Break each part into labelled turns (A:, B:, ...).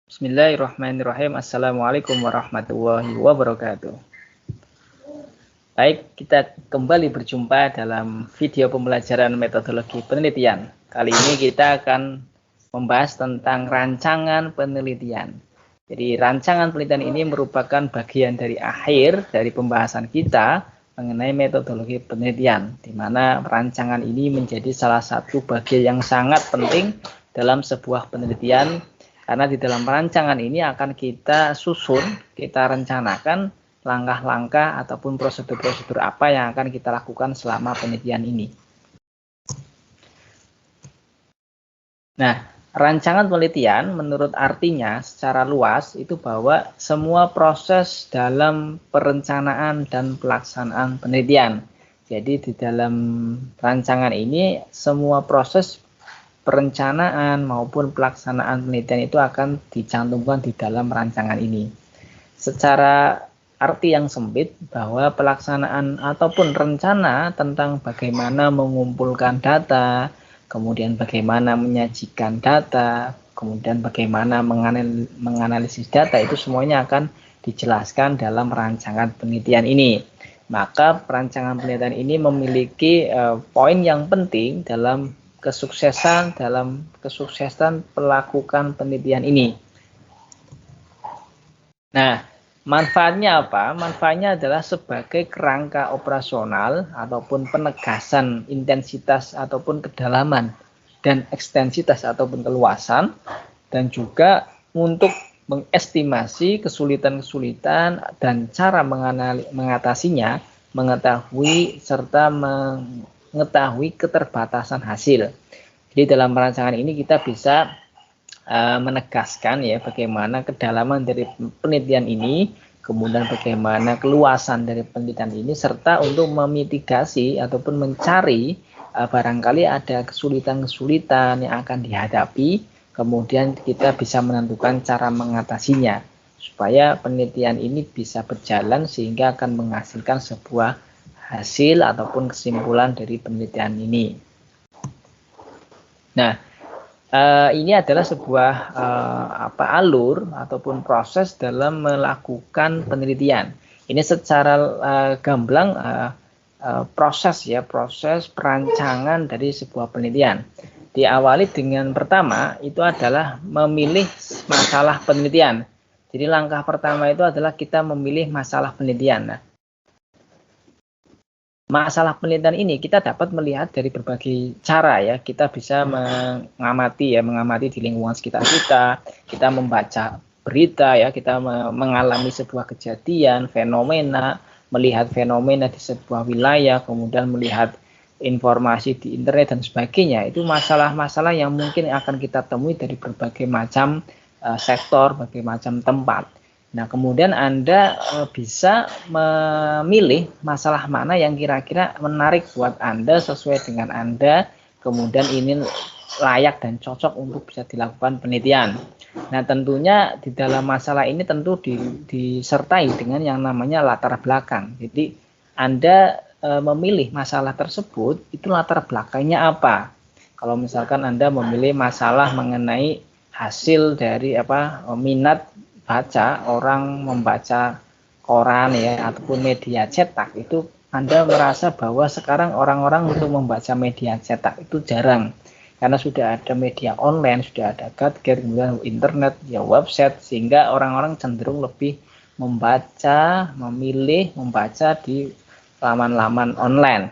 A: Bismillahirrahmanirrahim. Assalamualaikum warahmatullahi wabarakatuh. Baik, kita kembali berjumpa dalam video pembelajaran metodologi penelitian. Kali ini kita akan membahas tentang rancangan penelitian. Jadi rancangan penelitian ini merupakan bagian dari akhir dari pembahasan kita mengenai metodologi penelitian, di mana rancangan ini menjadi salah satu bagian yang sangat penting dalam sebuah penelitian. Karena di dalam rancangan ini akan kita susun, kita rencanakan langkah-langkah ataupun prosedur-prosedur apa yang akan kita lakukan selama penelitian ini. Nah, rancangan penelitian menurut artinya secara luas itu bahwa semua proses dalam perencanaan dan pelaksanaan penelitian. Jadi di dalam rancangan ini semua proses perencanaan maupun pelaksanaan penelitian itu akan dicantumkan di dalam rancangan ini. Secara arti yang sempit bahwa pelaksanaan ataupun rencana tentang bagaimana mengumpulkan data, kemudian bagaimana menyajikan data, kemudian bagaimana menganalisis data, itu semuanya akan dijelaskan dalam rancangan penelitian ini. Maka perancangan penelitian ini memiliki poin yang penting dalam kesuksesan pelakukan penelitian ini. Nah, manfaatnya apa? Manfaatnya adalah sebagai kerangka operasional ataupun penegasan intensitas ataupun kedalaman dan ekstensitas ataupun keluasan, dan juga untuk mengestimasi kesulitan-kesulitan dan cara mengatasinya, mengetahui serta mengetahui keterbatasan hasil. Jadi dalam perancangan ini kita bisa menegaskan ya bagaimana kedalaman dari penelitian ini, kemudian bagaimana keluasan dari penelitian ini, serta untuk memitigasi ataupun mencari barangkali ada kesulitan-kesulitan yang akan dihadapi, kemudian kita bisa menentukan cara mengatasinya supaya penelitian ini bisa berjalan sehingga akan menghasilkan sebuah hasil ataupun kesimpulan dari penelitian ini. Nah, ini adalah sebuah alur ataupun proses dalam melakukan penelitian. Ini secara gamblang proses perancangan dari sebuah penelitian. Diawali dengan pertama itu adalah memilih masalah penelitian. Jadi langkah pertama itu adalah kita memilih masalah penelitian. Nah, masalah penelitian ini kita dapat melihat dari berbagai cara ya. Kita bisa mengamati di lingkungan sekitar kita. Kita membaca berita ya, kita mengalami sebuah kejadian, fenomena, melihat fenomena di sebuah wilayah, kemudian melihat informasi di internet dan sebagainya. Itu masalah-masalah yang mungkin akan kita temui dari berbagai macam sektor, berbagai macam tempat. Nah, kemudian Anda bisa memilih masalah mana yang kira-kira menarik buat Anda, sesuai dengan Anda, kemudian ini layak dan cocok untuk bisa dilakukan penelitian. Nah, tentunya di dalam masalah ini tentu disertai dengan yang namanya latar belakang. Jadi, Anda memilih masalah tersebut, itu latar belakangnya apa? Kalau misalkan Anda memilih masalah mengenai hasil dari minat baca, orang membaca koran ya ataupun media cetak, itu Anda merasa bahwa sekarang orang-orang untuk membaca media cetak itu jarang karena sudah ada media online, sudah ada gadget, kemudian internet, ya website, sehingga orang-orang cenderung lebih memilih membaca di laman-laman online.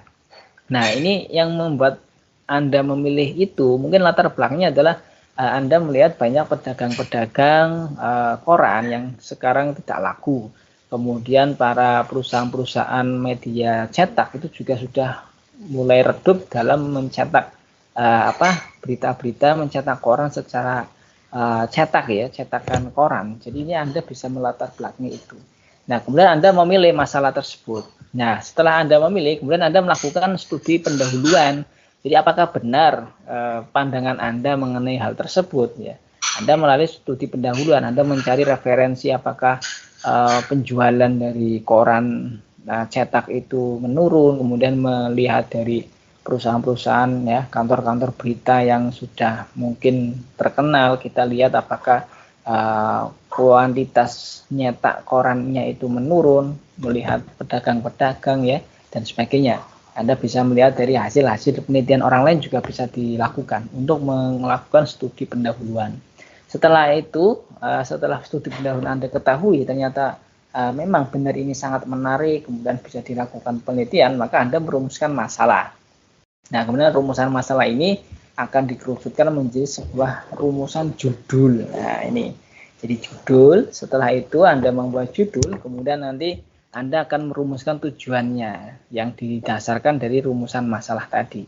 A: Nah, ini yang membuat Anda memilih itu, mungkin latar belakangnya adalah Anda melihat banyak pedagang-pedagang koran yang sekarang tidak laku. Kemudian para perusahaan-perusahaan media cetak itu juga sudah mulai redup dalam mencetak berita-berita, mencetak koran secara cetak ya, cetakan koran. Jadi ini Anda bisa melatar belakangi itu. Nah, kemudian Anda memilih masalah tersebut. Nah, setelah Anda memilih, kemudian Anda melakukan studi pendahuluan. Jadi apakah benar pandangan Anda mengenai hal tersebut ya? Anda melalui studi pendahuluan, Anda mencari referensi apakah penjualan dari koran cetak itu menurun, kemudian melihat dari perusahaan-perusahaan ya, kantor-kantor berita yang sudah mungkin terkenal, kita lihat apakah kuantitas nyetak korannya itu menurun, melihat pedagang-pedagang ya dan sebagainya. Anda bisa melihat dari hasil-hasil penelitian orang lain juga bisa dilakukan untuk melakukan studi pendahuluan. Setelah itu, setelah studi pendahuluan Anda ketahui ternyata memang benar ini sangat menarik, kemudian bisa dilakukan penelitian, maka Anda merumuskan masalah. Nah, kemudian rumusan masalah ini akan dikerucutkan menjadi sebuah rumusan judul. Nah, ini jadi judul. Setelah itu Anda membuat judul, kemudian nanti Anda akan merumuskan tujuannya yang didasarkan dari rumusan masalah tadi.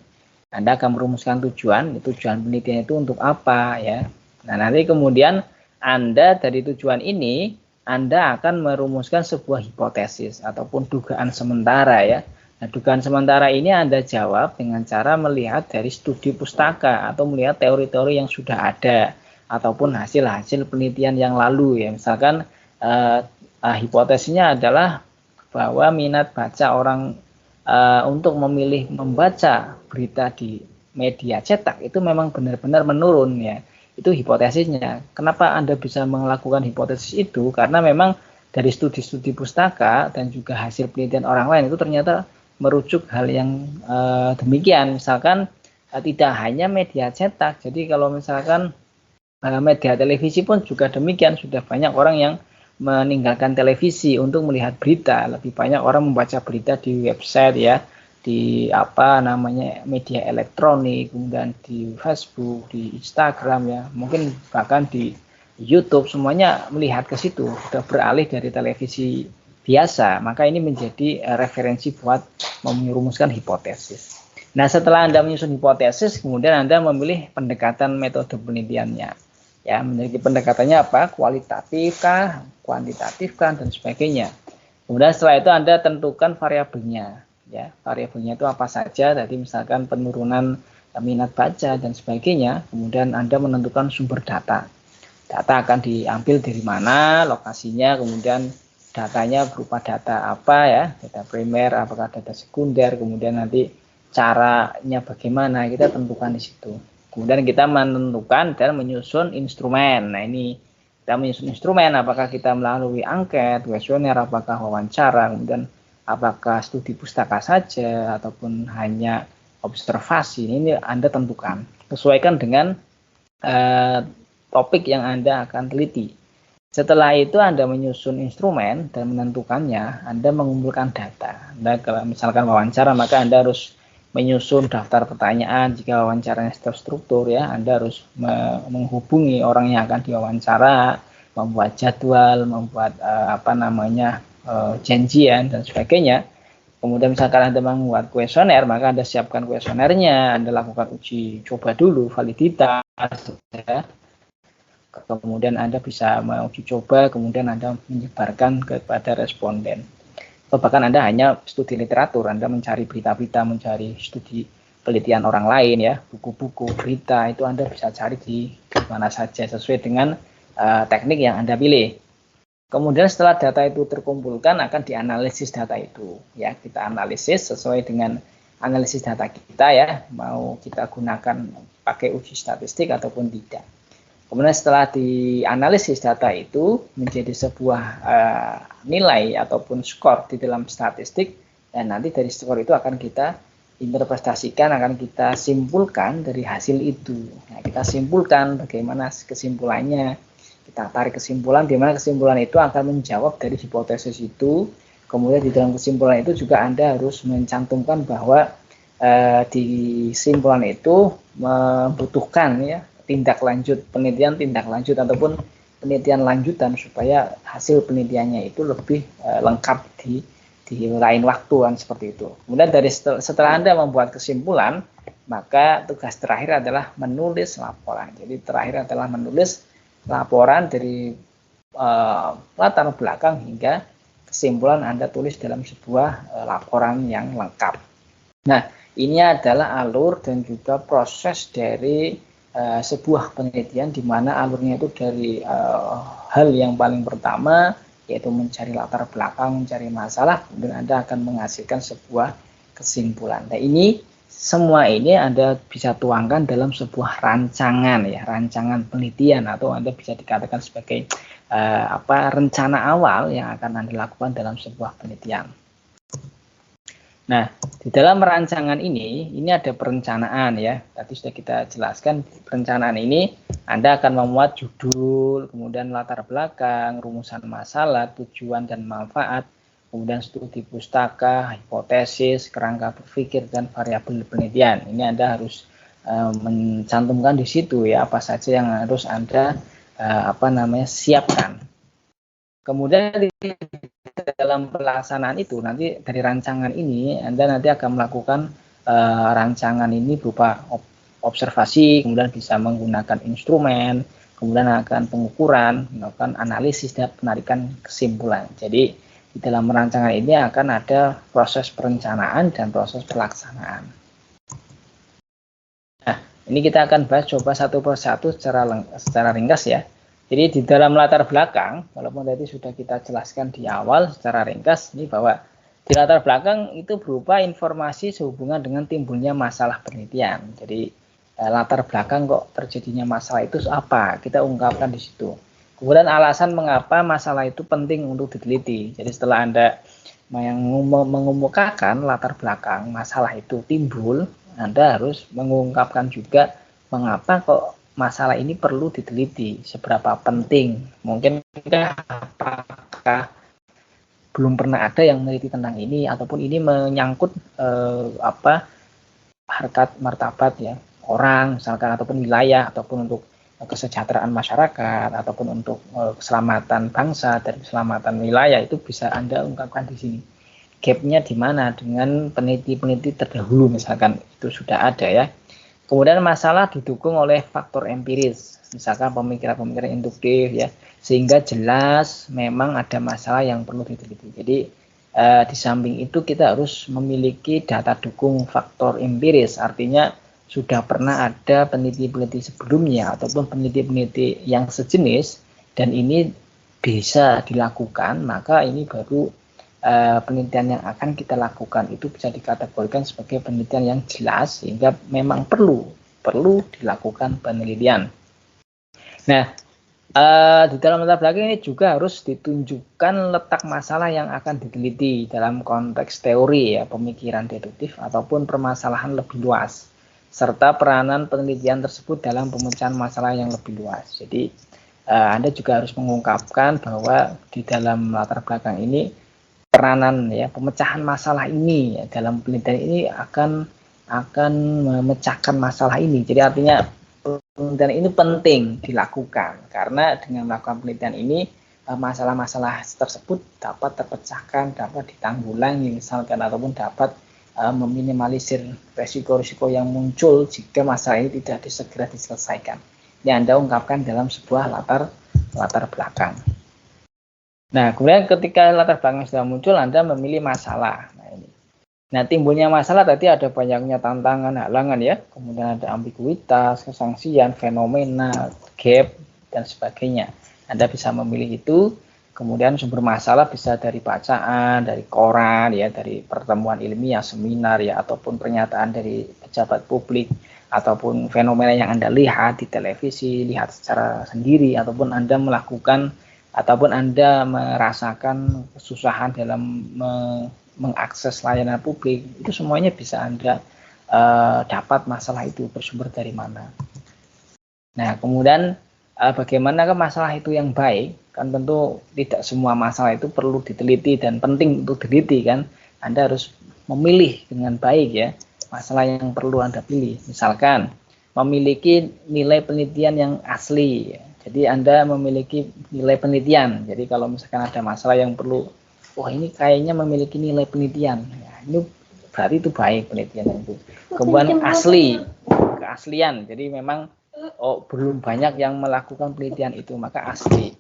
A: Anda akan merumuskan tujuan penelitian itu untuk apa ya. Nah, nanti kemudian Anda dari tujuan ini Anda akan merumuskan sebuah hipotesis ataupun dugaan sementara ya. Nah, dugaan sementara ini Anda jawab dengan cara melihat dari studi pustaka atau melihat teori-teori yang sudah ada ataupun hasil-hasil penelitian yang lalu ya. Misalkan hipotesisnya adalah bahwa minat baca orang untuk memilih membaca berita di media cetak itu memang benar-benar menurun ya. Itu hipotesisnya. Kenapa Anda bisa melakukan hipotesis itu? Karena memang dari studi-studi pustaka dan juga hasil penelitian orang lain itu ternyata merujuk hal yang demikian. Misalkan tidak hanya media cetak, jadi kalau misalkan media televisi pun juga demikian, sudah banyak orang yang meninggalkan televisi untuk melihat berita, lebih banyak orang membaca berita di website ya, di media elektronik, kemudian di Facebook, di Instagram ya, mungkin bahkan di YouTube, semuanya melihat ke situ, sudah beralih dari televisi biasa. Maka ini menjadi referensi buat merumuskan hipotesis. Nah, setelah Anda menyusun hipotesis, kemudian Anda memilih pendekatan metode penelitiannya. Ya, memiliki pendekatannya apa? Kualitatif kah, kuantitatif kah, dan sebagainya. Kemudian setelah itu Anda tentukan variabelnya. Ya, variabelnya itu apa saja? Tadi misalkan penurunan minat baca dan sebagainya. Kemudian Anda menentukan sumber data. Data akan diambil dari mana, lokasinya, kemudian datanya berupa data apa ya, data primer, apakah data sekunder, kemudian nanti caranya bagaimana kita tentukan di situ. Kemudian kita menentukan dan menyusun instrumen. Nah, ini kita menyusun instrumen, apakah kita melalui angket, kuesioner, apakah wawancara, kemudian apakah studi pustaka saja ataupun hanya observasi. Ini Anda tentukan, sesuaikan dengan topik yang Anda akan teliti. Setelah itu Anda menyusun instrumen dan menentukannya, Anda mengumpulkan data. Anda kalau misalkan wawancara, maka Anda harus menyusun daftar pertanyaan. Jika wawancaranya terstruktur ya, Anda harus menghubungi orang yang akan diwawancara, membuat jadwal, membuat janjian dan sebagainya. Kemudian misalkan Anda membuat kuesioner, maka Anda siapkan kuesionernya, Anda lakukan uji coba dulu, validitas ya. Kemudian Anda bisa menguji coba, kemudian Anda menyebarkan kepada responden. Atau bahkan Anda hanya studi literatur, Anda mencari berita-berita, mencari studi penelitian orang lain ya, buku-buku, berita, itu Anda bisa cari di mana saja sesuai dengan teknik yang Anda pilih. Kemudian setelah data itu terkumpulkan, akan dianalisis data itu. Ya, kita analisis sesuai dengan analisis data kita ya, mau kita gunakan pakai uji statistik ataupun tidak. Kemudian setelah dianalisis data itu menjadi sebuah nilai ataupun skor di dalam statistik, dan nanti dari skor itu akan kita interpretasikan, akan kita simpulkan dari hasil itu. Nah, kita simpulkan bagaimana kesimpulannya, kita tarik kesimpulan, di mana kesimpulan itu akan menjawab dari hipotesis itu. Kemudian di dalam kesimpulan itu juga Anda harus mencantumkan bahwa di kesimpulan itu membutuhkan ya tindak lanjut penelitian, tindak lanjut ataupun penelitian lanjutan supaya hasil penelitiannya itu lebih lengkap di lain waktu kan, seperti itu. Kemudian dari setelah Anda membuat kesimpulan, maka tugas terakhir adalah menulis laporan. Jadi terakhir adalah menulis laporan dari latar belakang hingga kesimpulan Anda tulis dalam sebuah laporan yang lengkap. Nah, ini adalah alur dan juga proses dari sebuah penelitian, di mana alurnya itu dari hal yang paling pertama yaitu mencari latar belakang, mencari masalah, kemudian Anda akan menghasilkan sebuah kesimpulan. Nah, ini semua ini Anda bisa tuangkan dalam sebuah rancangan ya, rancangan penelitian, atau Anda bisa dikatakan sebagai rencana awal yang akan Anda lakukan dalam sebuah penelitian. Nah, di dalam rancangan ini ada perencanaan ya. Tadi sudah kita jelaskan, perencanaan ini Anda akan memuat judul, kemudian latar belakang, rumusan masalah, tujuan dan manfaat, kemudian studi pustaka, hipotesis, kerangka berpikir, dan variabel penelitian. Ini Anda harus mencantumkan di situ ya, apa saja yang harus Anda siapkan. Kemudian di dalam pelaksanaan itu, nanti dari rancangan ini Anda nanti akan melakukan rancangan ini berupa observasi, kemudian bisa menggunakan instrumen, kemudian akan pengukuran, melakukan analisis dan penarikan kesimpulan. Jadi di dalam rancangan ini akan ada proses perencanaan dan proses pelaksanaan. Nah, ini kita akan bahas coba satu persatu secara ringkas ya. Jadi di dalam latar belakang, walaupun tadi sudah kita jelaskan di awal secara ringkas, ini bahwa di latar belakang itu berupa informasi sehubungan dengan timbulnya masalah penelitian. Jadi latar belakang kok terjadinya masalah itu apa, kita ungkapkan di situ. Kemudian alasan mengapa masalah itu penting untuk diteliti. Jadi setelah Anda mengemukakan latar belakang masalah itu timbul, Anda harus mengungkapkan juga mengapa kok masalah ini perlu diteliti, seberapa penting. Mungkin apakah belum pernah ada yang meneliti tentang ini, ataupun ini menyangkut harkat martabat ya orang misalkan, ataupun wilayah, ataupun untuk kesejahteraan masyarakat, ataupun untuk keselamatan bangsa dan keselamatan wilayah, itu bisa Anda ungkapkan di sini. Gapnya di mana dengan peneliti-peneliti terdahulu misalkan, itu sudah ada ya. Kemudian masalah didukung oleh faktor empiris, misalkan pemikiran-pemikiran induktif ya, sehingga jelas memang ada masalah yang perlu diteliti. Jadi di samping itu kita harus memiliki data dukung faktor empiris, artinya sudah pernah ada peneliti-peneliti sebelumnya ataupun peneliti-peneliti yang sejenis dan ini bisa dilakukan, maka ini baru penelitian yang akan kita lakukan itu bisa dikategorikan sebagai penelitian yang jelas, sehingga memang perlu dilakukan penelitian. Nah, di dalam latar belakang ini juga harus ditunjukkan letak masalah yang akan diteliti dalam konteks teori ya, pemikiran deduktif ataupun permasalahan lebih luas, serta peranan penelitian tersebut dalam pemecahan masalah yang lebih luas. Jadi Anda juga harus mengungkapkan bahwa di dalam latar belakang ini peranan ya, pemecahan masalah ini ya, dalam penelitian ini akan memecahkan masalah ini. Jadi artinya penelitian ini penting dilakukan, karena dengan melakukan penelitian ini masalah-masalah tersebut dapat terpecahkan, dapat ditanggulangi misalkan, ataupun dapat meminimalisir resiko-risiko yang muncul jika masalah ini tidak segera diselesaikan. Ini Anda ungkapkan dalam sebuah latar belakang. Nah, kemudian ketika latar belakang sudah muncul, Anda memilih masalah. Nah, timbulnya masalah tadi ada banyaknya tantangan, halangan ya. Kemudian ada ambiguitas, kesangsian, fenomena, gap, dan sebagainya. Anda bisa memilih itu. Kemudian sumber masalah bisa dari bacaan, dari koran ya, dari pertemuan ilmiah, seminar ya, ataupun pernyataan dari pejabat publik, ataupun fenomena yang Anda lihat di televisi, lihat secara sendiri, ataupun Anda melakukan ataupun Anda merasakan kesusahan dalam mengakses layanan publik, itu semuanya bisa Anda dapat masalah itu bersumber dari mana. Nah, kemudian bagaimanakah masalah itu yang baik? Kan tentu tidak semua masalah itu perlu diteliti dan penting untuk diteliti kan. Anda harus memilih dengan baik ya masalah yang perlu Anda pilih. Misalkan memiliki nilai penelitian yang asli ya. Jadi Anda memiliki nilai penelitian. Jadi kalau misalkan ada masalah yang perlu, wah ini kayaknya memiliki nilai penelitian. Ya, ini berarti itu baik penelitian itu. Kemudian asli, keaslian. Jadi memang belum banyak yang melakukan penelitian itu, maka asli.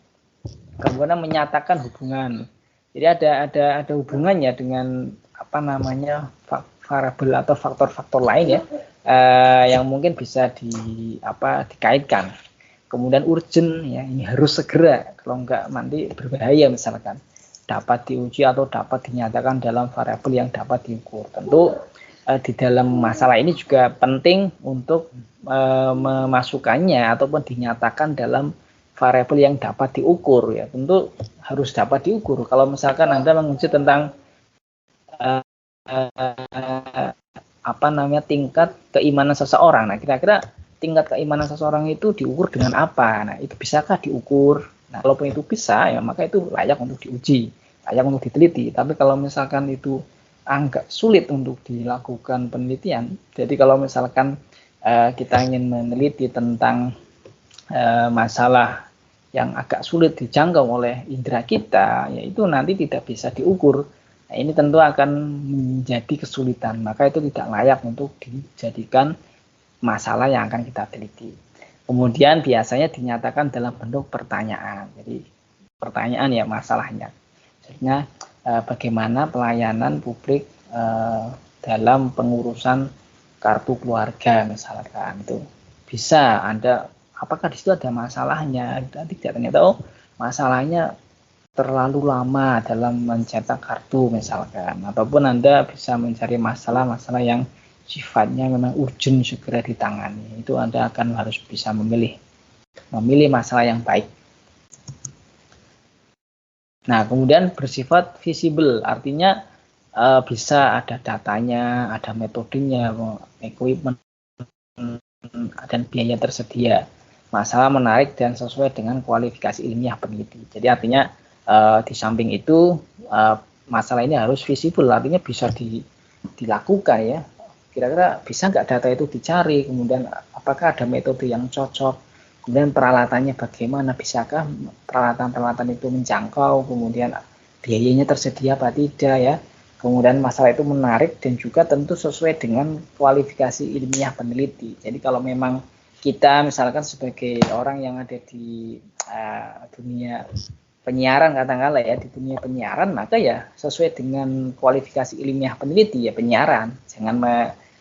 A: Kemudian menyatakan hubungan. Jadi ada hubungannya dengan variabel atau faktor-faktor lain ya, yang mungkin bisa dikaitkan. Kemudian urgent ya, ini harus segera, kalau enggak nanti berbahaya misalkan, dapat diuji atau dapat dinyatakan dalam variabel yang dapat diukur. Tentu di dalam masalah ini juga penting untuk memasukkannya ataupun dinyatakan dalam variabel yang dapat diukur ya. Tentu harus dapat diukur. Kalau misalkan Anda menguji tentang tingkat keimanan seseorang. Nah, kira-kira tingkat keimanan seseorang itu diukur dengan apa? Nah, itu bisakah diukur? Nah, kalaupun itu bisa, ya maka itu layak untuk diuji, layak untuk diteliti. Tapi kalau misalkan itu agak sulit untuk dilakukan penelitian, jadi kalau misalkan kita ingin meneliti tentang masalah yang agak sulit dijangkau oleh indera kita, yaitu nanti tidak bisa diukur. Nah, ini tentu akan menjadi kesulitan, maka itu tidak layak untuk dijadikan masalah yang akan kita teliti. Kemudian biasanya dinyatakan dalam bentuk pertanyaan. Jadi pertanyaan ya masalahnya. Sebenarnya bagaimana pelayanan publik dalam pengurusan kartu keluarga misalkan, itu bisa Anda, apakah di situ ada masalahnya? Nanti ternyata masalahnya terlalu lama dalam mencetak kartu misalkan, ataupun Anda bisa mencari masalah-masalah yang sifatnya memang urgent segera ditangani. Itu Anda akan harus bisa memilih masalah yang baik. Nah, kemudian bersifat visible, artinya bisa ada datanya, ada metodenya, equipment, dan biaya tersedia. Masalah menarik dan sesuai dengan kualifikasi ilmiah peneliti. Jadi artinya di samping itu masalah ini harus visible, artinya bisa dilakukan ya. Kira-kira bisa nggak data itu dicari, kemudian apakah ada metode yang cocok, kemudian peralatannya bagaimana, bisakah peralatan-peralatan itu menjangkau, kemudian biayanya tersedia apa tidak ya, kemudian masalah itu menarik dan juga tentu sesuai dengan kualifikasi ilmiah peneliti. Jadi kalau memang kita misalkan sebagai orang yang ada di dunia penyiaran katakanlah ya, di dunia penyiaran, maka ya sesuai dengan kualifikasi ilmiah peneliti ya penyiaran, jangan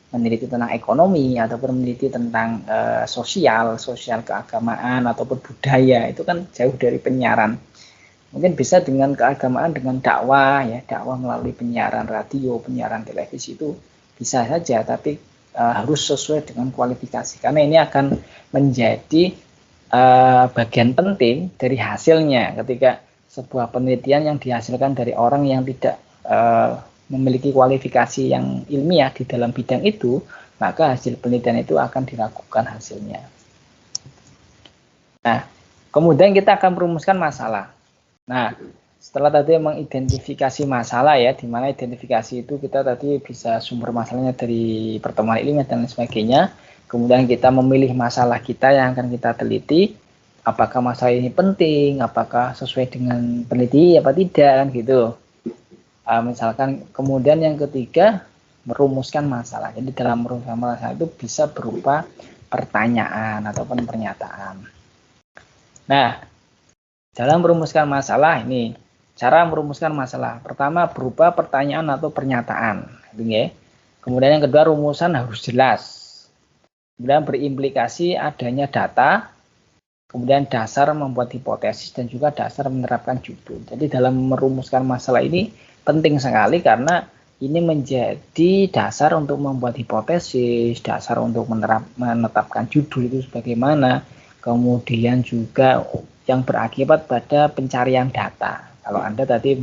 A: meneliti tentang ekonomi ataupun meneliti tentang sosial keagamaan ataupun budaya, itu kan jauh dari penyiaran. Mungkin bisa dengan keagamaan, dengan dakwah ya, dakwah melalui penyiaran radio, penyiaran televisi itu bisa saja, tapi harus sesuai dengan kualifikasi, karena ini akan menjadi bagian penting dari hasilnya. Ketika sebuah penelitian yang dihasilkan dari orang yang tidak memiliki kualifikasi yang ilmiah di dalam bidang itu, maka hasil penelitian itu akan diragukan hasilnya. Nah, kemudian kita akan merumuskan masalah. Nah, setelah tadi mengidentifikasi masalah ya, di mana identifikasi itu kita tadi bisa sumber masalahnya dari pertemuan ilmiah dan lain sebagainya. Kemudian kita memilih masalah kita yang akan kita teliti, apakah masalah ini penting, apakah sesuai dengan peneliti apa tidak kan gitu. Misalkan kemudian yang ketiga merumuskan masalah. Jadi dalam merumuskan masalah itu bisa berupa pertanyaan ataupun pernyataan. Nah, dalam merumuskan masalah ini, cara merumuskan masalah pertama berupa pertanyaan atau pernyataan, gitu. Kemudian yang kedua, rumusan harus jelas, kemudian berimplikasi adanya data, kemudian dasar membuat hipotesis dan juga dasar menerapkan judul. Jadi dalam merumuskan masalah ini penting sekali karena ini menjadi dasar untuk membuat hipotesis, dasar untuk menetapkan judul itu sebagaimana, kemudian juga yang berakibat pada pencarian data. Kalau Anda tadi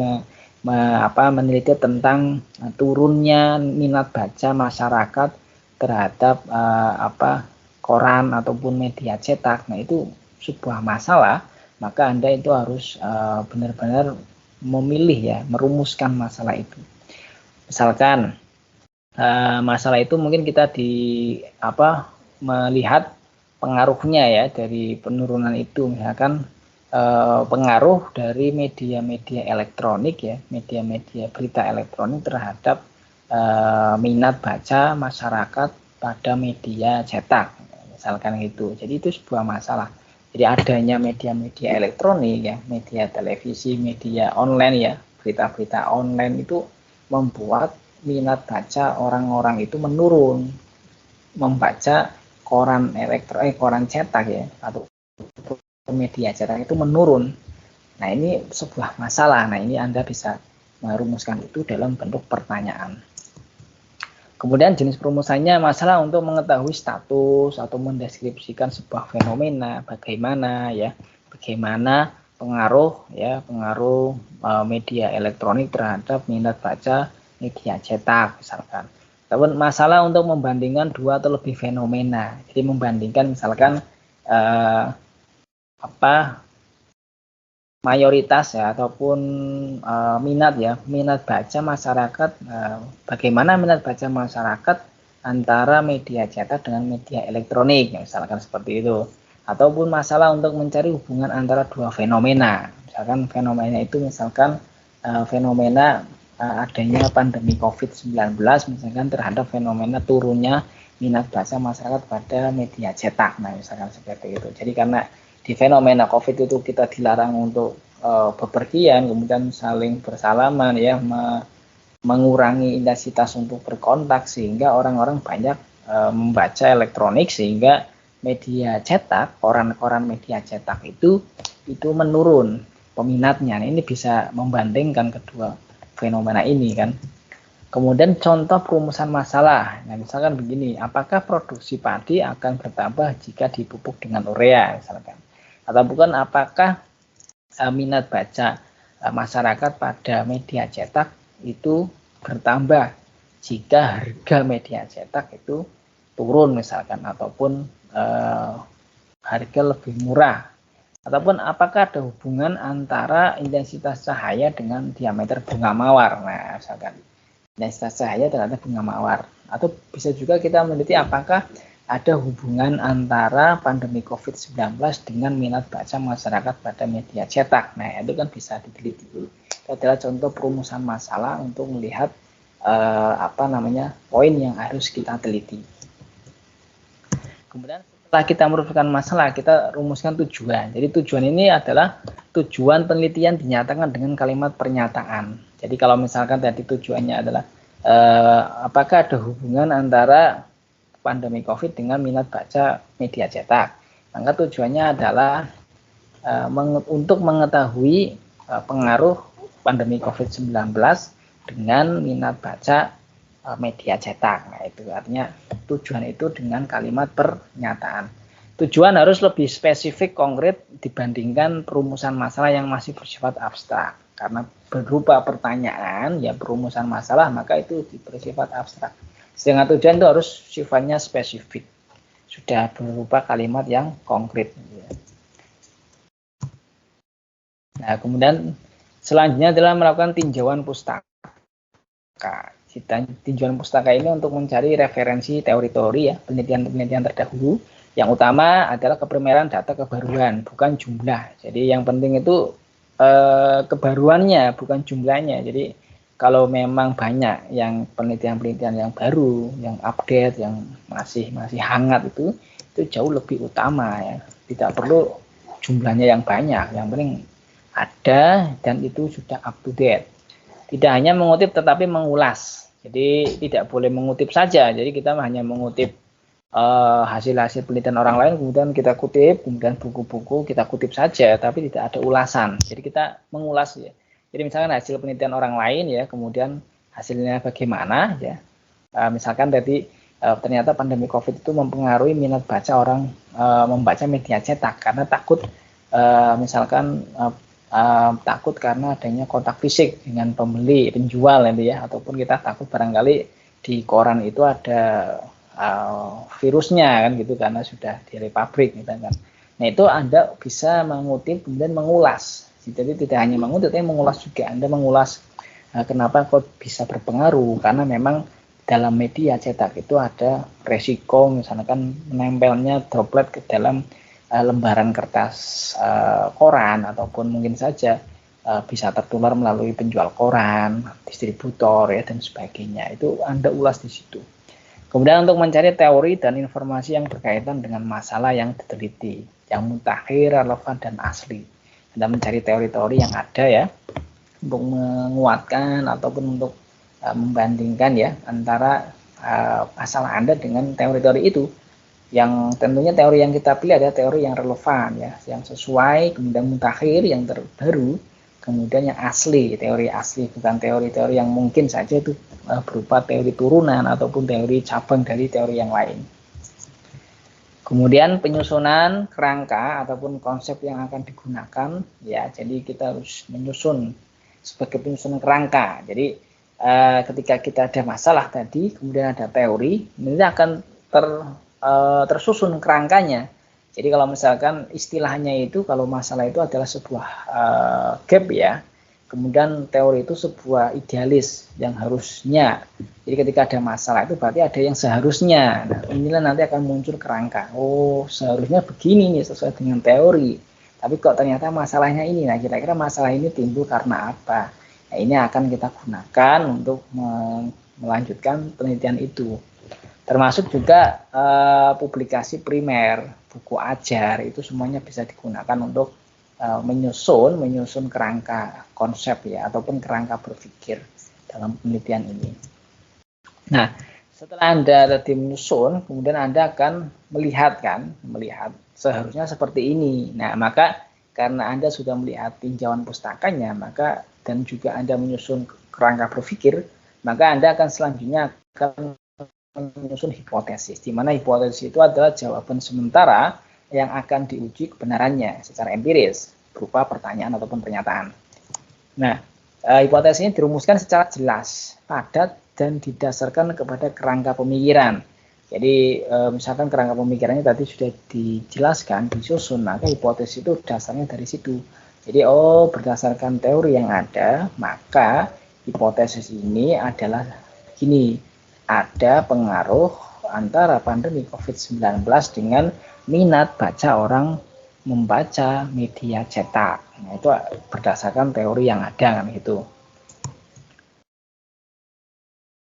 A: meneliti tentang turunnya minat baca masyarakat terhadap koran ataupun media cetak, nah itu sebuah masalah, maka Anda itu harus benar-benar memilih ya, merumuskan masalah itu. Misalkan masalah itu mungkin kita melihat pengaruhnya ya dari penurunan itu, misalkan pengaruh dari media-media elektronik ya, media-media berita elektronik terhadap minat baca masyarakat pada media cetak, misalkan gitu. Jadi itu sebuah masalah. Jadi adanya media-media elektronik ya, media televisi, media online ya, berita-berita online itu membuat minat baca orang-orang itu menurun, membaca koran koran cetak ya, atau media cetak itu menurun. Nah, ini sebuah masalah. Nah, ini Anda bisa merumuskan itu dalam bentuk pertanyaan. Kemudian jenis perumusannya masalah untuk mengetahui status atau mendeskripsikan sebuah fenomena, bagaimana pengaruh media elektronik terhadap minat baca media cetak misalkan. Ataupun masalah untuk membandingkan dua atau lebih fenomena. Jadi membandingkan misalkan mayoritas ya ataupun minat baca masyarakat, bagaimana minat baca masyarakat antara media cetak dengan media elektronik misalkan seperti itu. Ataupun masalah untuk mencari hubungan antara dua fenomena, misalkan fenomena itu misalkan fenomena adanya pandemi COVID-19 misalkan terhadap fenomena turunnya minat baca masyarakat pada media cetak, nah misalkan seperti itu. Jadi karena di fenomena COVID itu kita dilarang untuk bepergian, kemudian saling bersalaman ya, mengurangi intensitas untuk berkontak, sehingga orang-orang banyak membaca elektronik, sehingga media cetak, koran-koran media cetak itu menurun peminatnya. Nah, ini bisa membandingkan kedua fenomena ini kan. Kemudian contoh perumusan masalah. Nah, misalkan begini, apakah produksi padi akan bertambah jika dipupuk dengan urea misalkan? Atau bukan apakah minat baca masyarakat pada media cetak itu bertambah jika harga media cetak itu turun misalkan, ataupun harga lebih murah, ataupun apakah ada hubungan antara intensitas cahaya dengan diameter bunga mawar. Nah, misalkan intensitas cahaya terhadap bunga mawar. Atau bisa juga kita meneliti apakah ada hubungan antara pandemi COVID-19 dengan minat baca masyarakat pada media cetak. Nah, itu kan bisa diteliti. Itu adalah contoh perumusan masalah untuk melihat poin yang harus kita teliti. Kemudian setelah kita merumuskan masalah, kita rumuskan tujuan. Jadi tujuan ini adalah tujuan penelitian dinyatakan dengan kalimat pernyataan. Jadi kalau misalkan tadi tujuannya adalah apakah ada hubungan antara pandemi COVID dengan minat baca media cetak, maka tujuannya adalah untuk mengetahui pengaruh pandemi COVID-19 dengan minat baca media cetak. Nah, itu artinya tujuan itu dengan kalimat pernyataan. Tujuan harus lebih spesifik, konkret dibandingkan perumusan masalah yang masih bersifat abstrak. Karena berupa pertanyaan, ya perumusan masalah, maka itu bersifat abstrak. Sedangkan tujuan itu harus sifatnya spesifik, sudah berupa kalimat yang konkret. Nah, kemudian selanjutnya adalah melakukan tinjauan pustaka. Tinjauan pustaka ini untuk mencari referensi teori-teori ya, penelitian-penelitian terdahulu. Yang utama adalah keprimeran data kebaruan, bukan jumlah. Jadi yang penting itu kebaruannya, bukan jumlahnya. Jadi kalau memang banyak yang penelitian-penelitian yang baru, yang update, yang masih hangat itu jauh lebih utama ya. Tidak perlu jumlahnya yang banyak, yang penting ada dan itu sudah up to date. Tidak hanya mengutip tetapi mengulas. Jadi tidak boleh mengutip saja. Jadi kita hanya mengutip hasil-hasil penelitian orang lain, kemudian kita kutip, kemudian buku-buku kita kutip saja, tapi tidak ada ulasan. Jadi kita mengulas ya. Jadi misalkan hasil penelitian orang lain ya, kemudian hasilnya bagaimana ya. Misalkan tadi ternyata pandemi COVID itu mempengaruhi minat baca orang membaca media cetak karena takut takut karena adanya kontak fisik dengan pembeli, penjual gitu ya, ataupun kita takut barangkali di koran itu ada virusnya kan gitu karena sudah dari pabrik gitu kan. Nah, itu Anda bisa mengutip kemudian mengulas. Jadi tidak hanya mengutip, tapi mengulas juga. Anda mengulas kenapa kok bisa berpengaruh, karena memang dalam media cetak itu ada resiko misalkan menempelnya droplet ke dalam lembaran kertas koran, ataupun mungkin saja bisa tertular melalui penjual koran, distributor ya dan sebagainya. Itu Anda ulas di situ. Kemudian untuk mencari teori dan informasi yang berkaitan dengan masalah yang diteliti, yang mutakhir, relevan dan asli. Anda mencari teori-teori yang ada ya, untuk menguatkan ataupun untuk membandingkan ya antara masalah Anda dengan teori-teori itu. Yang tentunya teori yang kita pilih adalah teori yang relevan ya, yang sesuai, kemudian mutakhir, yang terbaru, kemudian yang asli, teori asli, bukan teori-teori yang mungkin saja itu berupa teori turunan ataupun teori cabang dari teori yang lain. Kemudian penyusunan kerangka ataupun konsep yang akan digunakan, ya, jadi kita harus menyusun sebagai penyusunan kerangka. Jadi ketika kita ada masalah tadi, kemudian ada teori, ini akan tersusun kerangkanya. Jadi kalau misalkan istilahnya itu, kalau masalah itu adalah sebuah gap ya, kemudian teori itu sebuah idealis yang harusnya. Jadi ketika ada masalah itu berarti ada yang seharusnya. Nah, inilah nanti akan muncul kerangka. Oh, seharusnya begini nih sesuai dengan teori. Tapi kok ternyata masalahnya ini. Nah, kira-kira masalah ini timbul karena apa? Nah, ini akan kita gunakan untuk melanjutkan penelitian itu. Termasuk juga publikasi primer, buku ajar, itu semuanya bisa digunakan untuk menyusun kerangka konsep ya, ataupun kerangka berpikir dalam penelitian ini. Nah, setelah Anda tadi menyusun, kemudian Anda akan melihat seharusnya seperti ini. Nah, maka karena Anda sudah melihat tinjauan pustakanya, maka dan juga Anda menyusun kerangka berpikir, maka Anda akan selanjutnya akan menyusun hipotesis, di mana hipotesis itu adalah jawaban sementara yang akan diuji kebenarannya secara empiris berupa pertanyaan ataupun pernyataan. Nah, hipotesis ini dirumuskan secara jelas, padat, dan didasarkan kepada kerangka pemikiran. Jadi misalkan kerangka pemikirannya tadi sudah dijelaskan, disusun, maka hipotesis itu dasarnya dari situ. Jadi berdasarkan teori yang ada, maka hipotesis ini adalah gini. Ada pengaruh antara pandemi COVID-19 dengan minat baca orang membaca media cetak. Nah, itu berdasarkan teori yang ada kan gitu.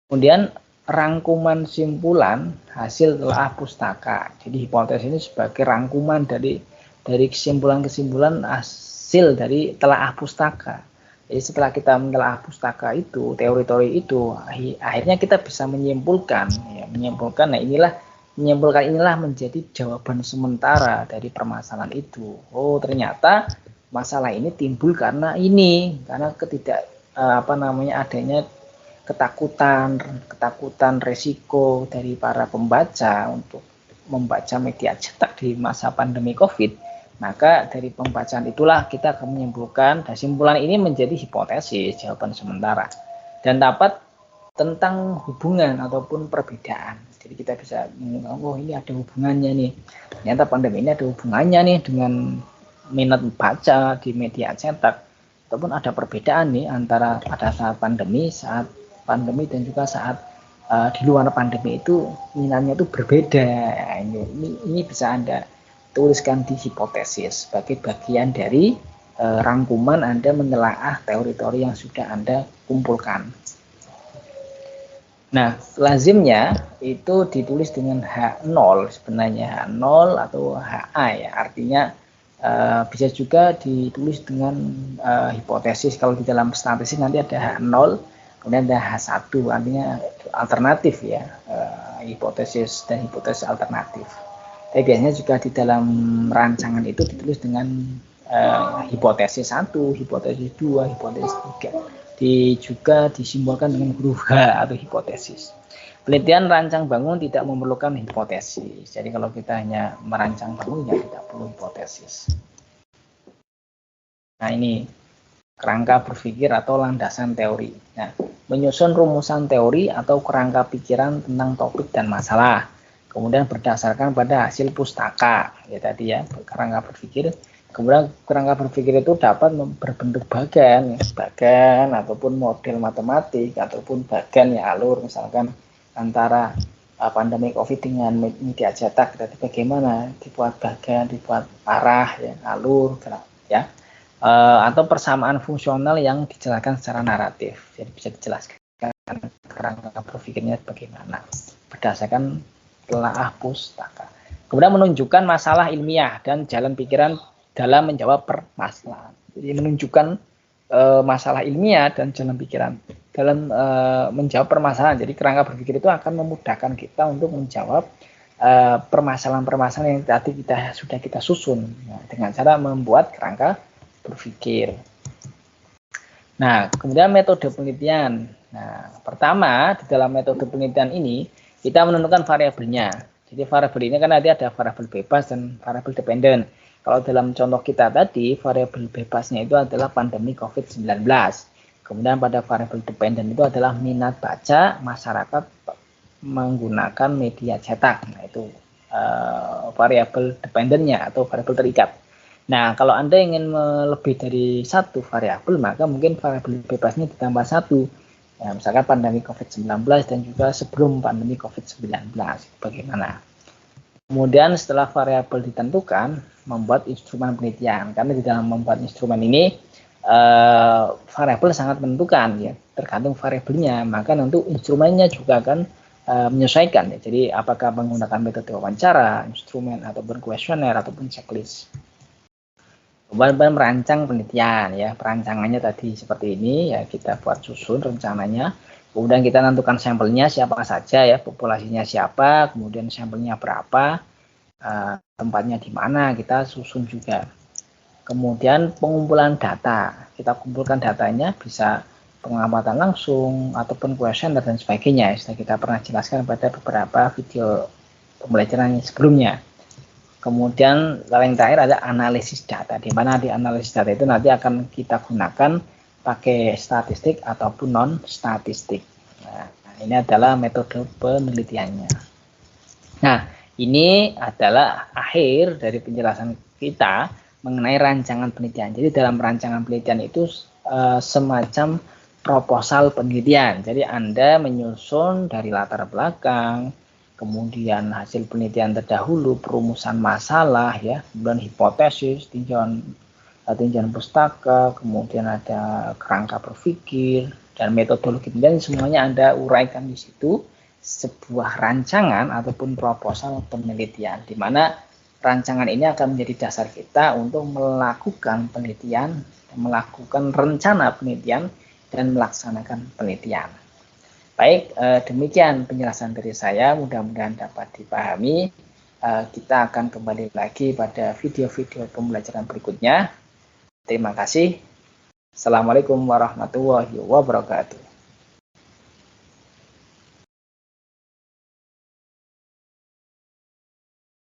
A: Kemudian rangkuman simpulan hasil telah pustaka. Jadi hipotesis ini sebagai rangkuman dari kesimpulan-kesimpulan hasil dari telah pustaka. Jadi setelah kita menelaah pustaka itu, teori-teori itu, akhirnya kita bisa menyimpulkan. Nah menyimpulkan inilah menjadi jawaban sementara dari permasalahan itu. Oh, ternyata masalah ini timbul karena ini, karena adanya ketakutan resiko dari para pembaca untuk membaca media cetak di masa pandemi COVID. Maka dari pembacaan itulah kita akan menyimpulkan, dan simpulan ini menjadi hipotesis, jawaban sementara, dan dapat tentang hubungan ataupun perbedaan. Jadi kita bisa oh ini ada hubungannya nih, ternyata pandemi ini ada hubungannya nih dengan minat baca di media cetak, ataupun ada perbedaan nih antara pada saat pandemi dan juga saat di luar pandemi itu minatnya itu berbeda. Ini bisa Anda tuliskan di hipotesis sebagai bagian dari rangkuman Anda menelaah teori-teori yang sudah Anda kumpulkan. Nah, lazimnya itu ditulis dengan H0 sebenarnya, H0 atau HA ya, artinya bisa juga ditulis dengan hipotesis. Kalau di dalam statistik nanti ada H0, kemudian ada H1, artinya alternatif ya, hipotesis dan hipotesis alternatif. Tapi biasanya juga di dalam rancangan itu ditulis dengan hipotesis 1, hipotesis 2, hipotesis 3. Juga disimbolkan dengan huruf H atau hipotesis. Penelitian rancang bangun tidak memerlukan hipotesis. Jadi kalau kita hanya merancang bangun ya tidak perlu hipotesis. Nah, ini kerangka berpikir atau landasan teori. Nah, menyusun rumusan teori atau kerangka pikiran tentang topik dan masalah. Kemudian berdasarkan pada hasil pustaka, ya tadi ya, kerangka berpikir. Kemudian kerangka berpikir itu dapat berbentuk bagan ataupun model matematik ataupun bagan ya alur, misalkan antara pandemi COVID dengan media cetak, jadi bagaimana dibuat bagan, dibuat arah ya, alur ya, atau persamaan fungsional yang dijelaskan secara naratif. Jadi bisa dijelaskan kerangka berpikirnya bagaimana berdasarkan telaah pustaka. Kemudian menunjukkan masalah ilmiah dan jalan pikiran dalam menjawab permasalahan. Jadi menunjukkan masalah ilmiah dan jalan pikiran dalam menjawab permasalahan. Jadi kerangka berpikir itu akan memudahkan kita untuk menjawab permasalahan-permasalahan yang tadi sudah kita susun dengan cara membuat kerangka berpikir. Nah, kemudian metode penelitian. Nah, pertama di dalam metode penelitian ini kita menentukan variabelnya. Jadi variabel ini kan nanti ada variabel bebas dan variabel dependen. Kalau dalam contoh kita tadi, variabel bebasnya itu adalah pandemi COVID-19. Kemudian pada variabel dependen itu adalah minat baca masyarakat menggunakan media cetak. Nah, itu variabel dependennya atau variabel terikat. Nah, kalau Anda ingin lebih dari satu variabel, maka mungkin variabel bebasnya ditambah satu. Ya, misalkan pandemi COVID-19 dan juga sebelum pandemi COVID-19. Bagaimana? Kemudian setelah variabel ditentukan, membuat instrumen penelitian. Karena di dalam membuat instrumen ini, variabel sangat menentukan, ya, tergantung variabelnya. Maka tentu instrumennya juga akan menyesuaikan. Ya. Jadi apakah menggunakan metode wawancara, instrumen, ataupun kuesioner, ataupun checklist. Kemudian merancang penelitian, ya, perancangannya tadi seperti ini, ya, kita buat susun rencananya, kemudian kita tentukan sampelnya siapa saja, ya, populasinya siapa, kemudian sampelnya berapa, tempatnya di mana, kita susun juga. Kemudian pengumpulan data, kita kumpulkan datanya, bisa pengamatan langsung ataupun kuesioner dan sebagainya, sudah kita pernah jelaskan pada beberapa video pembelajaran sebelumnya. Kemudian yang terakhir ada analisis data, di mana di analisis data itu nanti akan kita gunakan pakai statistik ataupun non statistik. Nah, ini adalah metode penelitiannya. Nah, ini adalah akhir dari penjelasan kita mengenai rancangan penelitian. Jadi dalam rancangan penelitian itu semacam proposal penelitian. Jadi Anda menyusun dari latar belakang, kemudian hasil penelitian terdahulu, perumusan masalah, ya, kemudian hipotesis, tinjauan pustaka, kemudian ada kerangka berpikir dan metodologi penelitian, semuanya Anda uraikan di situ sebuah rancangan ataupun proposal penelitian, di mana rancangan ini akan menjadi dasar kita untuk melakukan penelitian, melakukan rencana penelitian dan melaksanakan penelitian. Baik, demikian penjelasan dari saya, mudah-mudahan dapat dipahami. Kita akan kembali lagi pada video-video pembelajaran berikutnya. Terima kasih. Assalamualaikum warahmatullahi wabarakatuh.